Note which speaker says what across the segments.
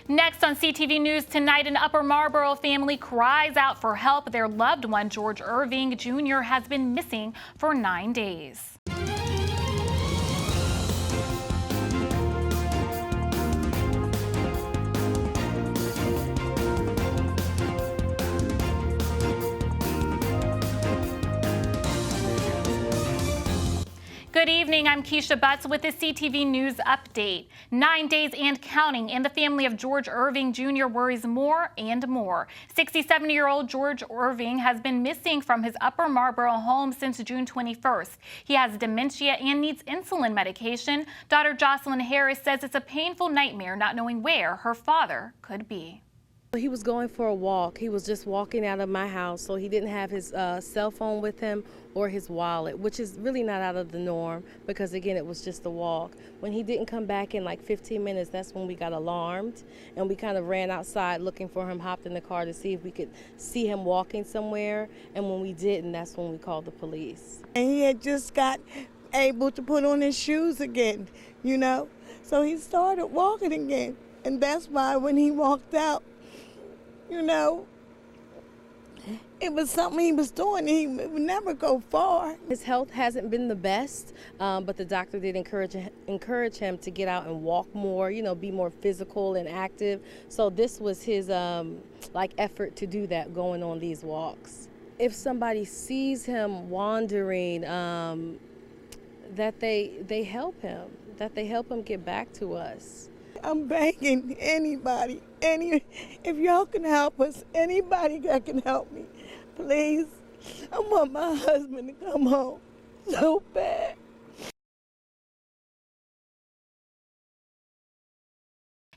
Speaker 1: Next on CTV News tonight, an Upper Marlboro family cries out for help. Their loved one, George Irving Jr., has been missing for 9 days. Good evening, I'm Keisha Butts with the CTV News Update. 9 days and counting, and the family of George Irving Jr. worries more and more. 67-year-old George Irving has been missing from his Upper Marlboro home since June 21st. He has dementia and needs insulin medication. Daughter Jocelyn Harris says it's a painful nightmare not knowing where her father could be.
Speaker 2: He was going for a walk. He was just walking out of my house, so he didn't have his cell phone with him or his wallet, which is really not out of the norm because, again, it was just a walk. When he didn't come back in like 15 minutes, that's when we got alarmed, and we kind of ran outside looking for him, hopped in the car to see if we could see him walking somewhere, and when we didn't, that's when we called the police.
Speaker 3: And he had just got able to put on his shoes again, you know, so he started walking again, and that's why when he walked out, you know, it was something he was doing. He would never go far.
Speaker 2: His health hasn't been the best, but the doctor did encourage him to get out and walk more, you know, be more physical and active. So this was his effort to do that, going on these walks. If somebody sees him wandering, that they help him, get back to us.
Speaker 3: I'm begging anybody, if y'all can help us, anybody that can help me, please. I want my husband to come home so bad.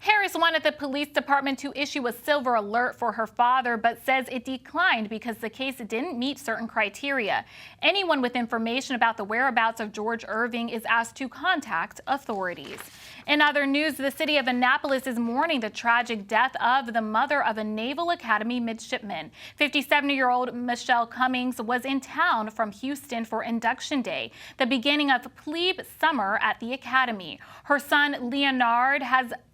Speaker 1: Harris wanted the police department to issue a silver alert for her father, but says it declined because the case didn't meet certain criteria. Anyone with information about the whereabouts of George Irving is asked to contact authorities. In other news, the city of Annapolis is mourning the tragic death of the mother of a Naval Academy midshipman. 57-year-old Michelle Cummings was in town from Houston for induction day, the beginning of plebe summer at the academy. Her son, Leonard,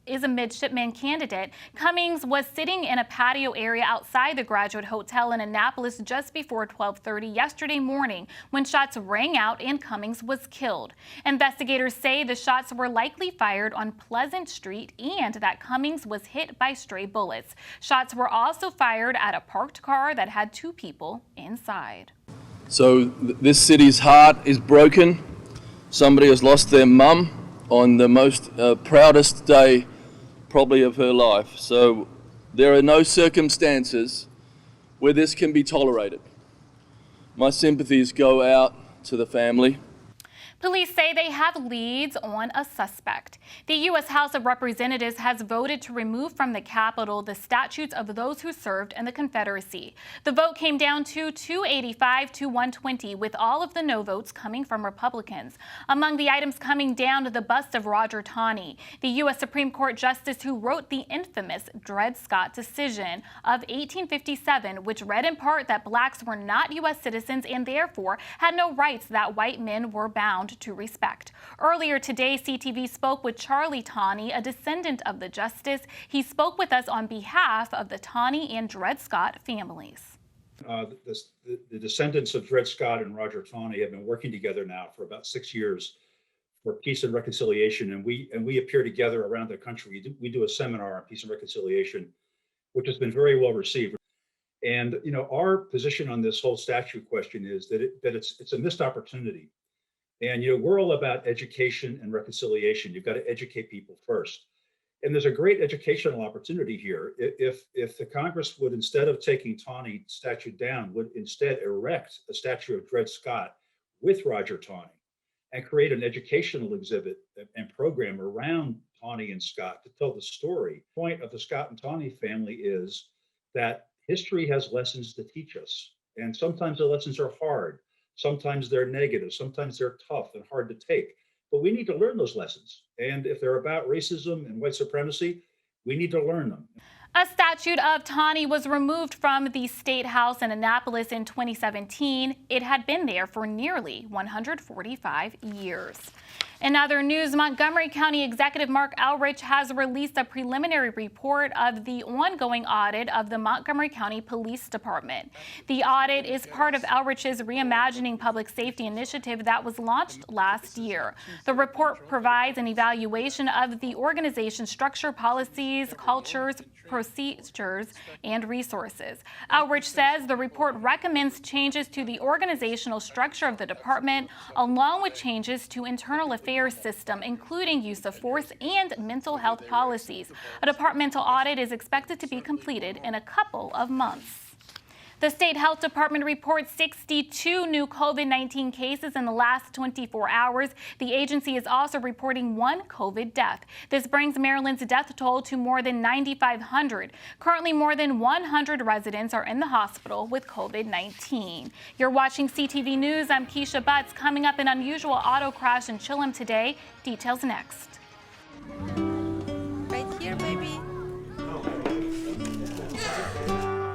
Speaker 1: is a midshipman candidate. Cummings was sitting in a patio area outside the Graduate Hotel in Annapolis just before 12:30 yesterday morning when shots rang out and Cummings was killed. Investigators say the shots were likely fired on Pleasant Street and that Cummings was hit by stray bullets. Shots were also fired at a parked car that had 2 people inside.
Speaker 4: So this city's heart is broken. Somebody has lost their mum on the most proudest day probably of her life. So there are no circumstances where this can be tolerated. My sympathies go out to the family.
Speaker 1: Police say they have leads on a suspect. The U.S. House of Representatives has voted to remove from the Capitol the statutes of those who served in the Confederacy. The vote came down to 285 to 120, with all of the no votes coming from Republicans. Among the items coming down, the bust of Roger Taney, the U.S. Supreme Court justice who wrote the infamous Dred Scott decision of 1857, which read in part that blacks were not U.S. citizens and therefore had no rights that white men were bound to respect. Earlier today, CTV spoke with Charlie Taney, a descendant of the justice. He spoke with us on behalf of the Taney and Dred Scott families.
Speaker 5: The descendants of Dred Scott and Roger Taney have been working together now for about 6 years for peace and reconciliation, and we appear together around the country. We do a seminar on peace and reconciliation, which has been very well received. And you know, our position on this whole statute question is that it's a missed opportunity. And, you know, we're all about education and reconciliation. You've got to educate people first. And there's a great educational opportunity here. If the Congress would, instead of taking Taney statute down, would instead erect a statue of Dred Scott with Roger Taney and create an educational exhibit and program around Taney and Scott to tell the story. The point of the Scott and Taney family is that history has lessons to teach us. And sometimes the lessons are hard. Sometimes they're negative, sometimes they're tough and hard to take, but we need to learn those lessons. And if they're about racism and white supremacy, we need to learn them.
Speaker 1: A statue of Taney was removed from the State House in Annapolis in 2017. It had been there for nearly 145 years. In other news, Montgomery County Executive Mark Elrich has released a preliminary report of the ongoing audit of the Montgomery County Police Department. The audit is part of Elrich's Reimagining Public Safety initiative that was launched last year. The report provides an evaluation of the organization's structure, policies, cultures, procedures, and resources. Elrich says the report recommends changes to the organizational structure of the department, along with changes to internal affairs system, including use of force and mental health policies. A departmental audit is expected to be completed in a couple of months. The State Health Department reports 62 new COVID-19 cases in the last 24 hours. The agency is also reporting 1 COVID death. This brings Maryland's death toll to more than 9,500. Currently, more than 100 residents are in the hospital with COVID-19. You're watching CTV News. I'm Keisha Butts. Coming up, an unusual auto crash in Chillum today. Details next.
Speaker 6: Right here, baby.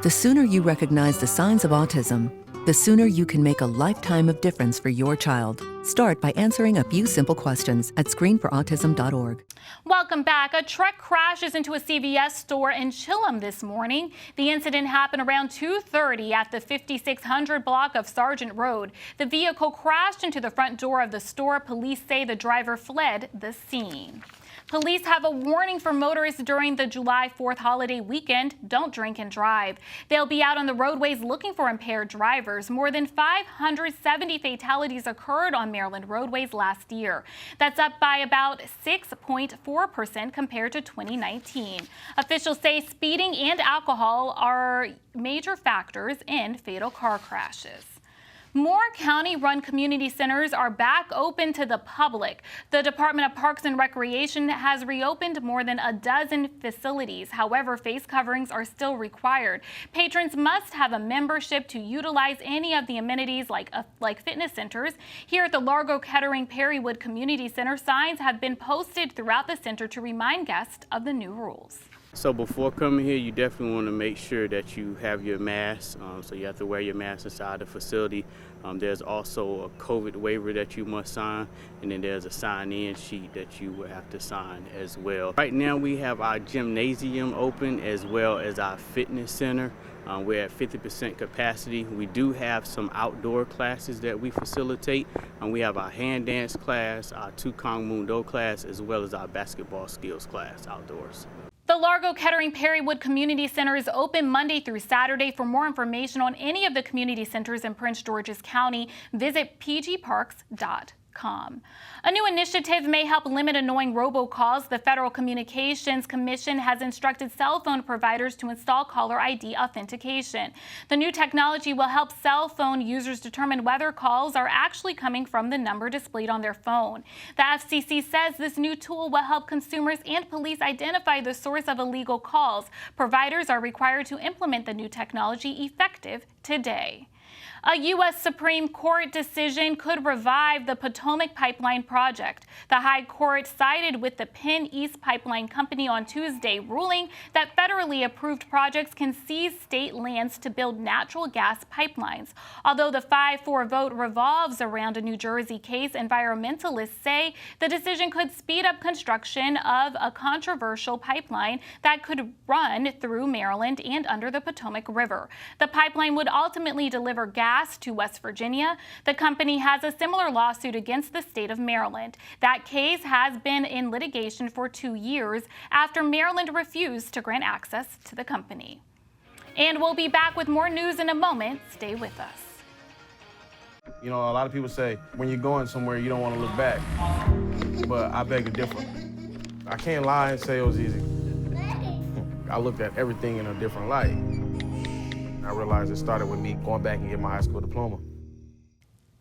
Speaker 7: The sooner you recognize the signs of autism, the sooner you can make a lifetime of difference for your child. Start by answering a few simple questions at screenforautism.org.
Speaker 1: Welcome back. A truck crashes into a CVS store in Chillum this morning. The incident happened around 2:30 at the 5600 block of Sargent Road. The vehicle crashed into the front door of the store. Police say the driver fled the scene. Police have a warning for motorists during the July 4th holiday weekend. Don't drink and drive. They'll be out on the roadways looking for impaired drivers. More than 570 fatalities occurred on Maryland roadways last year. That's up by about 6.4% compared to 2019. Officials say speeding and alcohol are major factors in fatal car crashes. More county-run community centers are back open to the public. The Department of Parks and Recreation has reopened more than a dozen facilities. However, face coverings are still required. Patrons must have a membership to utilize any of the amenities like fitness centers. Here at the Largo Kettering Perrywood Community Center, signs have been posted throughout the center to remind guests of the new rules.
Speaker 8: So before coming here, you definitely want to make sure that you have your mask. So you have to wear your mask inside the facility. There's also a COVID waiver that you must sign, and then there's a sign-in sheet that you will have to sign as well. Right now we have our gymnasium open as well as our fitness center. We're at 50% capacity. We do have some outdoor classes that we facilitate. We have our hand dance class, our Tukang Mundo class, as well as our basketball skills class outdoors.
Speaker 1: The Largo Kettering Perrywood Community Center is open Monday through Saturday. For more information on any of the community centers in Prince George's County, visit pgparks.com. A new initiative may help limit annoying robocalls. The Federal Communications Commission has instructed cell phone providers to install caller ID authentication. The new technology will help cell phone users determine whether calls are actually coming from the number displayed on their phone. The FCC says this new tool will help consumers and police identify the source of illegal calls. Providers are required to implement the new technology effective today. A U.S. Supreme Court decision could revive the Potomac Pipeline project. The High Court sided with the Penn East Pipeline Company on Tuesday, ruling that federally approved projects can seize state lands to build natural gas pipelines. Although the 5-4 vote revolves around a New Jersey case, environmentalists say the decision could speed up construction of a controversial pipeline that could run through Maryland and under the Potomac River. The pipeline would ultimately deliver gas to West Virginia. The company has a similar lawsuit against the state of Maryland. That case has been in litigation for 2 years after Maryland refused to grant access to the company. And we'll be back with more news in a moment. Stay with us.
Speaker 9: You know, a lot of people say when you're going somewhere, you don't want to look back. But I beg to differ. I can't lie and say it was easy. I looked at everything in a different light. I realized it started with me going back and getting my high school diploma.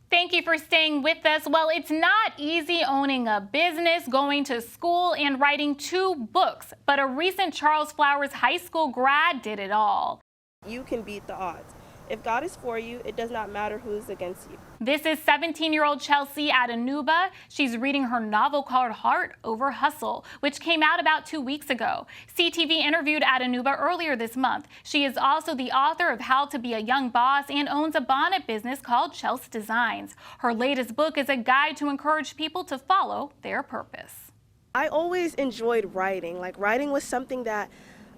Speaker 1: Thank you for staying with us. Well, it's not easy owning a business, going to school, and writing 2 books, but a recent Charles Flowers High School grad did it all.
Speaker 6: You can beat the odds. If God is for you, it does not matter who is against you.
Speaker 1: This is 17-year-old Chelsea Adenuba. She's reading her novel called Heart Over Hustle, which came out about 2 weeks ago. CTV interviewed Adenuba earlier this month. She is also the author of How to Be a Young Boss and owns a bonnet business called Chelsea Designs. Her latest book is a guide to encourage people to follow their purpose.
Speaker 6: I always enjoyed writing. Like, writing was something that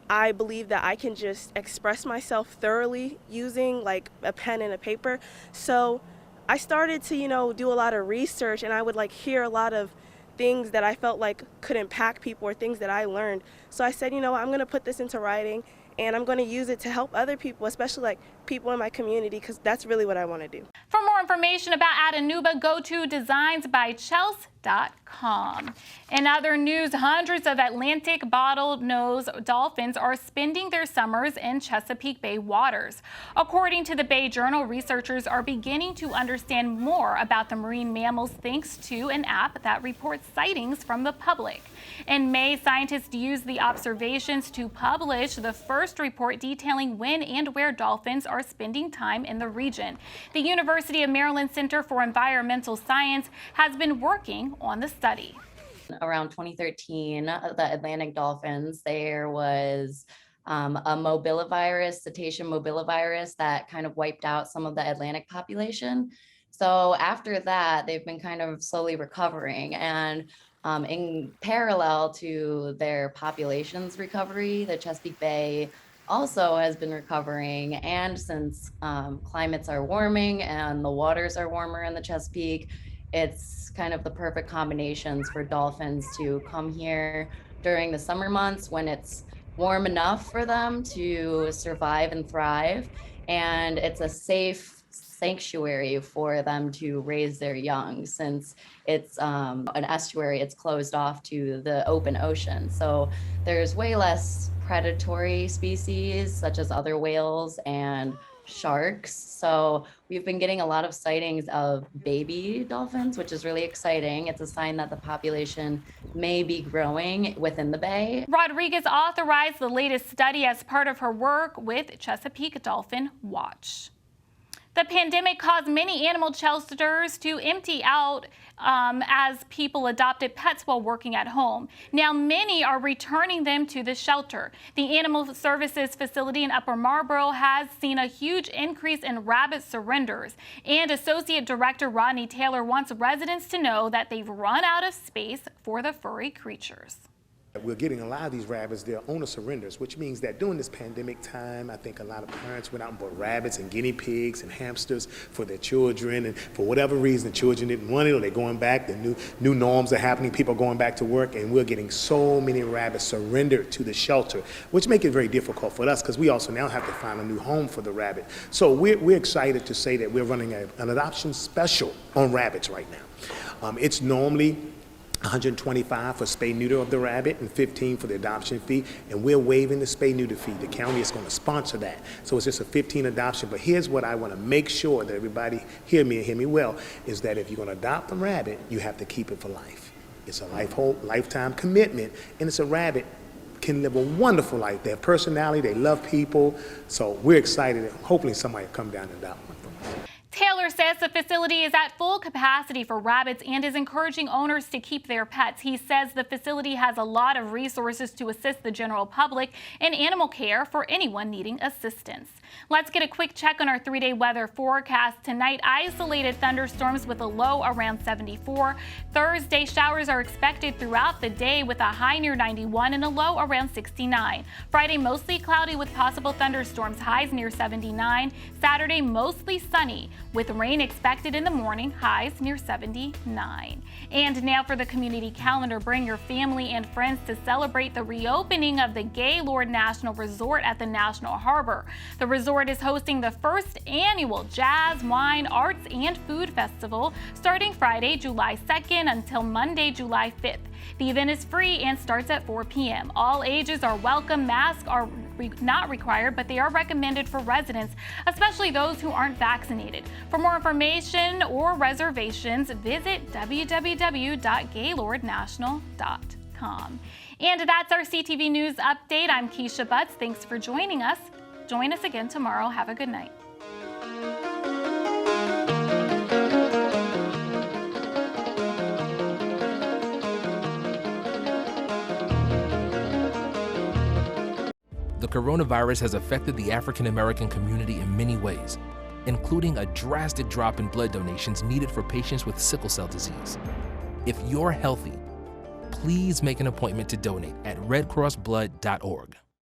Speaker 6: I believe that I can just express myself thoroughly using like a pen and a paper. So I started to, do a lot of research, and I would hear a lot of things that I felt like could impact people or things that I learned. So I said, I'm going to put this into writing, and I'm going to use it to help other people, especially people in my community, because that's really what I want to do.
Speaker 1: For more information about Adenuba, go to designsbychelsea.com. In other news, hundreds of Atlantic bottlenose dolphins are spending their summers in Chesapeake Bay waters. According to the Bay Journal, researchers are beginning to understand more about the marine mammals thanks to an app that reports sightings from the public. In May, scientists used the observations to publish the first report detailing when and where dolphins are spending time in the region. The University of Maryland Center for Environmental Science has been working on the study.
Speaker 10: Around 2013, the Atlantic dolphins, there was a mobilivirus, cetacean mobilivirus, that kind of wiped out some of the Atlantic population. So after that, they've been kind of slowly recovering, and in parallel to their population's recovery, the Chesapeake Bay also has been recovering. And since climates are warming and the waters are warmer in the Chesapeake, it's kind of the perfect combinations for dolphins to come here during the summer months when it's warm enough for them to survive and thrive. And it's a safe sanctuary for them to raise their young, since it's an estuary, it's closed off to the open ocean. So there's way less predatory species such as other whales and sharks. So we've been getting a lot of sightings of baby dolphins, which is really exciting. It's a sign that the population may be growing within the bay.
Speaker 1: Rodriguez authorized the latest study as part of her work with Chesapeake Dolphin Watch. The pandemic caused many animal shelters to empty out as people adopted pets while working at home. Now many are returning them to the shelter. The Animal Services facility in Upper Marlboro has seen a huge increase in rabbit surrenders, and Associate Director Rodney Taylor wants residents to know that they've run out of space for the furry creatures.
Speaker 11: We're getting a lot of these rabbits, they're owner surrenders, which means that during this pandemic time, I think a lot of parents went out and bought rabbits and guinea pigs and hamsters for their children, and for whatever reason, the children didn't want it, or they're going back, the new norms are happening, people are going back to work, and we're getting so many rabbits surrendered to the shelter, which make it very difficult for us, because we also now have to find a new home for the rabbit. So we're excited to say that we're running an adoption special on rabbits right now. It's normally $125 for spay-neuter of the rabbit and $15 for the adoption fee, and we're waiving the spay-neuter fee. The county is going to sponsor that, so it's just a $15 adoption. But here's what I want to make sure that everybody hear me and hear me well, is that if you're going to adopt a rabbit, you have to keep it for life. It's a lifetime commitment, and it's a rabbit can live a wonderful life. They have personality, they love people, so we're excited. Hopefully somebody will come down and adopt one from us.
Speaker 1: Taylor says the facility is at full capacity for rabbits and is encouraging owners to keep their pets. He says the facility has a lot of resources to assist the general public in animal care for anyone needing assistance. Let's get a quick check on our 3-day weather forecast. Tonight, isolated thunderstorms with a low around 74. Thursday, showers are expected throughout the day with a high near 91 and a low around 69. Friday, mostly cloudy with possible thunderstorms, highs near 79. Saturday, mostly sunny with rain expected in the morning, highs near 79. And now for the community calendar. Bring your family and friends to celebrate the reopening of the Gaylord National Resort at the National Harbor. The resort is hosting the first annual Jazz, Wine, Arts, and Food Festival starting Friday, July 2nd until Monday, July 5th. The event is free and starts at 4 p.m. All ages are welcome. Masks are not required, but they are recommended for residents, especially those who aren't vaccinated. For more information or reservations, visit www.gaylordnational.com. And that's our CTV News Update. I'm Keisha Butts. Thanks for joining us. Join us again tomorrow. Have a good night.
Speaker 12: the coronavirus has affected the African American community in many ways, including a drastic drop in blood donations needed for patients with sickle cell disease. If you're healthy, please make an appointment to donate at redcrossblood.org.